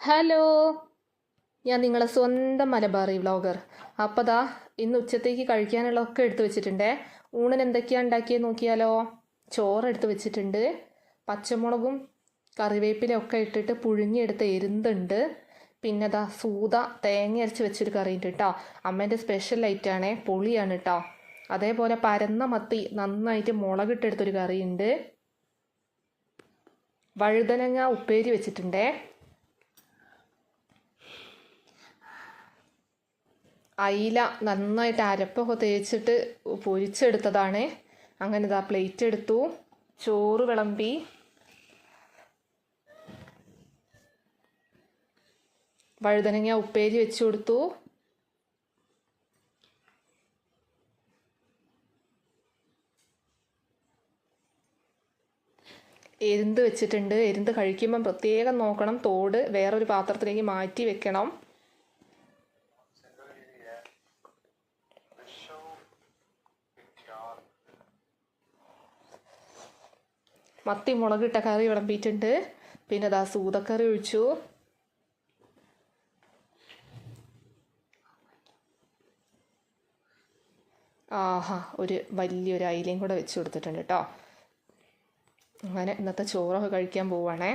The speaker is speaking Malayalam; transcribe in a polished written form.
ഹലോ, ഞാൻ നിങ്ങളെ സ്വന്തം മലബാറി വ്ളോഗർ. അപ്പോൾ ദാ ഇന്ന് ഉച്ചത്തേക്ക് കഴിക്കാനുള്ളതൊക്കെ എടുത്തു വെച്ചിട്ടുണ്ടേ. ഊണിന് എന്തൊക്കെയാണ് ഉണ്ടാക്കിയത് നോക്കിയാലോ. ചോറ് എടുത്ത് വെച്ചിട്ടുണ്ട്, പച്ചമുളകും കറിവേപ്പിലയും ഒക്കെ ഇട്ടിട്ട് പുഴുങ്ങിയെടുത്ത എരുന്തുണ്ട്. പിന്നെ ദാ സൂത തേങ്ങ അരച്ച് വെച്ചൊരു കറിയുണ്ട് കേട്ടോ. അമ്മേൻ്റെ സ്പെഷ്യൽ ഐറ്റാണേ, പൊളിയാണ് കേട്ടോ. അതേപോലെ പരന്ന മത്തി നന്നായിട്ട് മുളകിട്ടെടുത്തൊരു കറിയുണ്ട്. വഴുതനങ്ങ ഉപ്പേരി വെച്ചിട്ടുണ്ടേ. അയില നന്നായിട്ട് അരപ്പൊക്കെ തേച്ചിട്ട് പൊരിച്ചെടുത്തതാണ്. അങ്ങനെ ഇതാ പ്ലേറ്റ് എടുത്തു, ചോറ് വിളമ്പി. വഴുതനങ്ങ ഉപ്പേരി വെച്ചു കൊടുത്തു. എരുന്ത് വെച്ചിട്ടുണ്ട്. എരുന്ത് കഴിക്കുമ്പം പ്രത്യേകം നോക്കണം, തോട് വേറൊരു പാത്രത്തിലേക്ക് മാറ്റി വെക്കണം. മത്തി മുളകിട്ട കറി വിളമ്പിയിട്ടുണ്ട്. പിന്നെ ദാ സൂതക്കറി ഒഴിച്ചു. ആഹാ, വലിയൊരു അയിലയും കൂടെ വെച്ച് കൊടുത്തിട്ടുണ്ട് കേട്ടോ. അങ്ങനെ ഇന്നത്തെ ചോറൊക്കെ കഴിക്കാൻ പോവുകയാണേ.